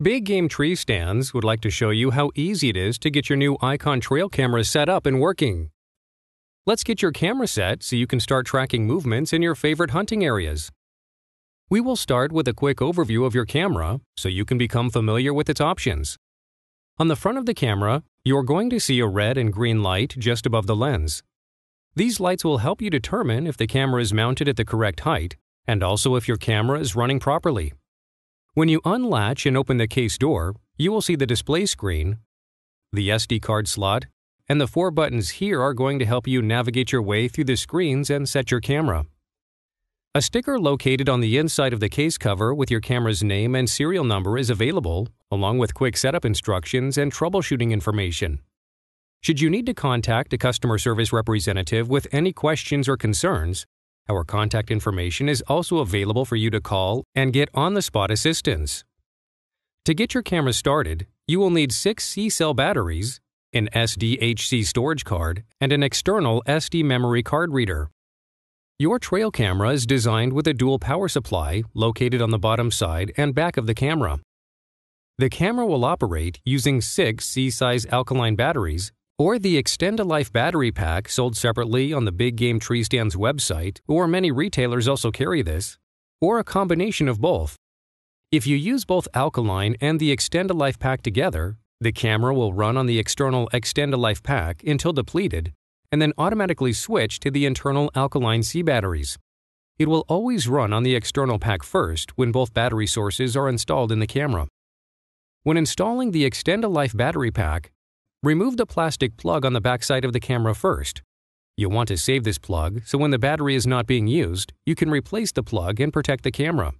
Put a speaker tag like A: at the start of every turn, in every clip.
A: Big Game Treestands would like to show you how easy it is to get your new Eyecon trail camera set up and working. Let's get your camera set so you can start tracking movements in your favorite hunting areas. We will start with a quick overview of your camera so you can become familiar with its options. On the front of the camera, you are going to see a red and green light just above the lens. These lights will help you determine if the camera is mounted at the correct height and also if your camera is running properly. When you unlatch and open the case door, you will see the display screen, the SD card slot, and the 4 buttons here are going to help you navigate your way through the screens and set your camera. A sticker located on the inside of the case cover with your camera's name and serial number is available, along with quick setup instructions and troubleshooting information. Should you need to contact a customer service representative with any questions or concerns, our contact information is also available for you to call and get on-the-spot assistance. To get your camera started, you will need 6 C-cell batteries, an SDHC storage card, and an external SD memory card reader. Your trail camera is designed with a dual power supply located on the bottom side and back of the camera. The camera will operate using 6 C-size alkaline batteries or the Extenda-Life battery pack sold separately on the Big Game Treestands website, or many retailers also carry this, or a combination of both. If you use both Alkaline and the Extenda-Life pack together, the camera will run on the external Extenda-Life pack until depleted, and then automatically switch to the internal Alkaline C batteries. It will always run on the external pack first when both battery sources are installed in the camera. When installing the Extenda-Life battery pack, remove the plastic plug on the backside of the camera first. You'll want to save this plug so when the battery is not being used, you can replace the plug and protect the camera.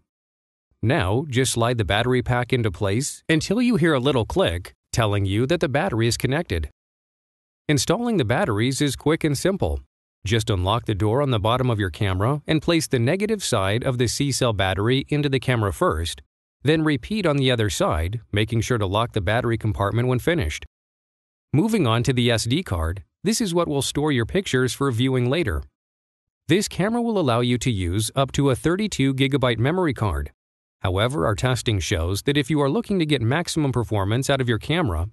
A: Now, just slide the battery pack into place until you hear a little click telling you that the battery is connected. Installing the batteries is quick and simple. Just unlock the door on the bottom of your camera and place the negative side of the C-cell battery into the camera first, then repeat on the other side, making sure to lock the battery compartment when finished. Moving on to the SD card, this is what will store your pictures for viewing later. This camera will allow you to use up to a 32 GB memory card. However, our testing shows that if you are looking to get maximum performance out of your camera,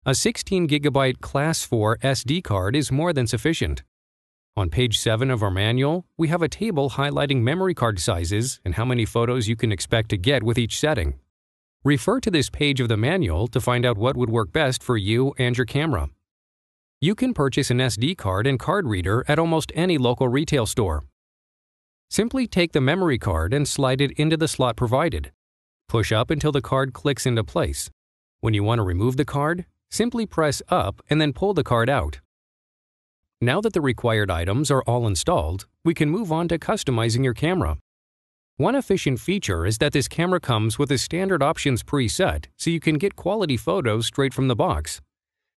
A: a 16 GB Class 4 SD card is more than sufficient. On page 7 of our manual, we have a table highlighting memory card sizes and how many photos you can expect to get with each setting. Refer to this page of the manual to find out what would work best for you and your camera. You can purchase an SD card and card reader at almost any local retail store. Simply take the memory card and slide it into the slot provided. Push up until the card clicks into place. When you want to remove the card, simply press up and then pull the card out. Now that the required items are all installed, we can move on to customizing your camera. One efficient feature is that this camera comes with a standard options preset so you can get quality photos straight from the box.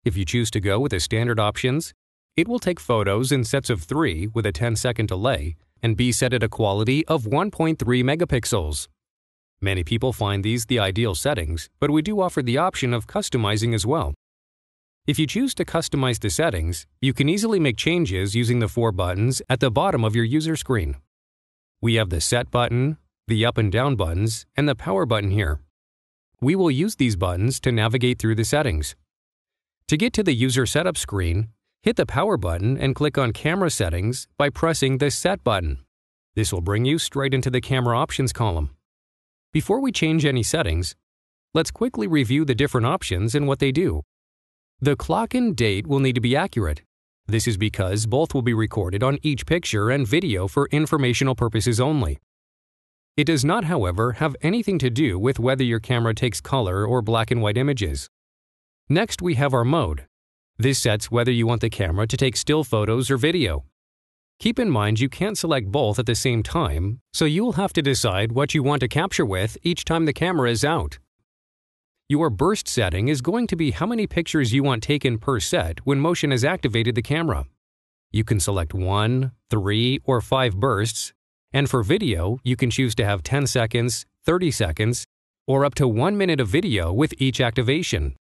A: If you choose to go with the standard options, it will take photos in sets of 3 with a 10-second delay and be set at a quality of 1.3 megapixels. Many people find these the ideal settings, but we do offer the option of customizing as well. If you choose to customize the settings, you can easily make changes using the 4 buttons at the bottom of your user screen. We have the Set button, the Up and Down buttons, and the Power button here. We will use these buttons to navigate through the settings. To get to the user setup screen, hit the Power button and click on Camera Settings by pressing the Set button. This will bring you straight into the Camera Options column. Before we change any settings, let's quickly review the different options and what they do. The clock and date will need to be accurate. This is because both will be recorded on each picture and video for informational purposes only. It does not, however, have anything to do with whether your camera takes color or black and white images. Next, we have our mode. This sets whether you want the camera to take still photos or video. Keep in mind you can't select both at the same time, so you'll have to decide what you want to capture with each time the camera is out. Your burst setting is going to be how many pictures you want taken per set when motion has activated the camera. You can select 1, 3, or 5 bursts, and for video, you can choose to have 10 seconds, 30 seconds, or up to 1 minute of video with each activation.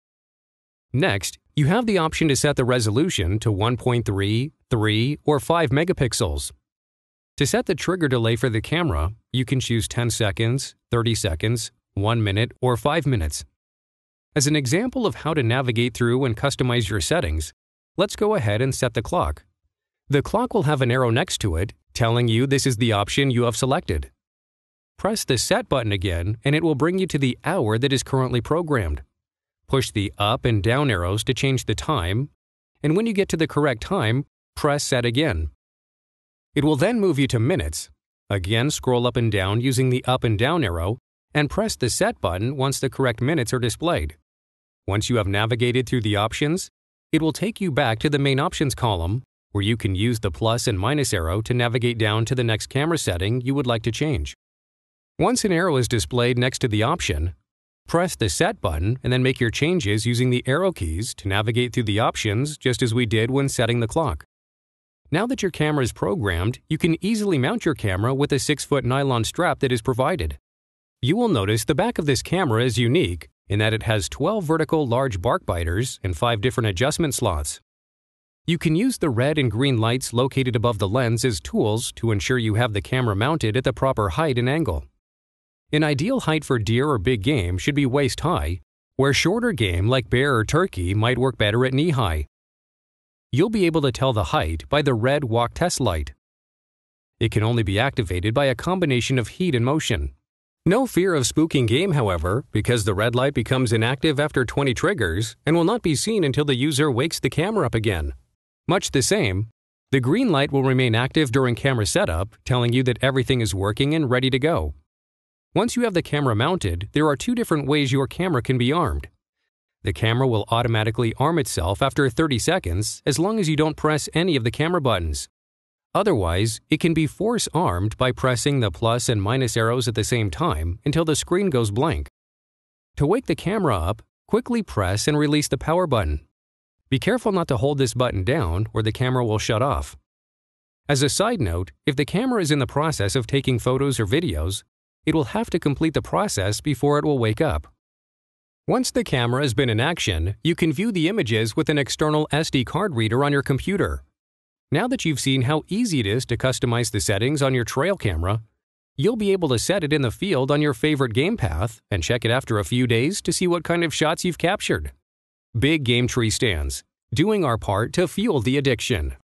A: Next, you have the option to set the resolution to 1.3, 3, or 5 megapixels. To set the trigger delay for the camera, you can choose 10 seconds, 30 seconds, 1 minute, or 5 minutes. As an example of how to navigate through and customize your settings, let's go ahead and set the clock. The clock will have an arrow next to it telling you this is the option you have selected. Press the Set button again and it will bring you to the hour that is currently programmed. Push the up and down arrows to change the time, and when you get to the correct time, press Set again. It will then move you to minutes. Again, scroll up and down using the up and down arrow and press the Set button once the correct minutes are displayed. Once you have navigated through the options, it will take you back to the main options column where you can use the plus and minus arrow to navigate down to the next camera setting you would like to change. Once an arrow is displayed next to the option, press the Set button and then make your changes using the arrow keys to navigate through the options just as we did when setting the clock. Now that your camera is programmed, you can easily mount your camera with a 6-foot nylon strap that is provided. You will notice the back of this camera is unique in that it has 12 vertical large bark biters and 5 different adjustment slots. You can use the red and green lights located above the lens as tools to ensure you have the camera mounted at the proper height and angle. An ideal height for deer or big game should be waist high, where shorter game like bear or turkey might work better at knee high. You'll be able to tell the height by the red walk test light. It can only be activated by a combination of heat and motion. No fear of spooking game, however, because the red light becomes inactive after 20 triggers and will not be seen until the user wakes the camera up again. Much the same, the green light will remain active during camera setup, telling you that everything is working and ready to go. Once you have the camera mounted, there are 2 different ways your camera can be armed. The camera will automatically arm itself after 30 seconds as long as you don't press any of the camera buttons. Otherwise, it can be force armed by pressing the plus and minus arrows at the same time until the screen goes blank. To wake the camera up, quickly press and release the power button. Be careful not to hold this button down or the camera will shut off. As a side note, if the camera is in the process of taking photos or videos, it will have to complete the process before it will wake up. Once the camera has been in action, you can view the images with an external SD card reader on your computer. Now that you've seen how easy it is to customize the settings on your trail camera, you'll be able to set it in the field on your favorite game path and check it after a few days to see what kind of shots you've captured. Big Game Treestands, doing our part to fuel the addiction.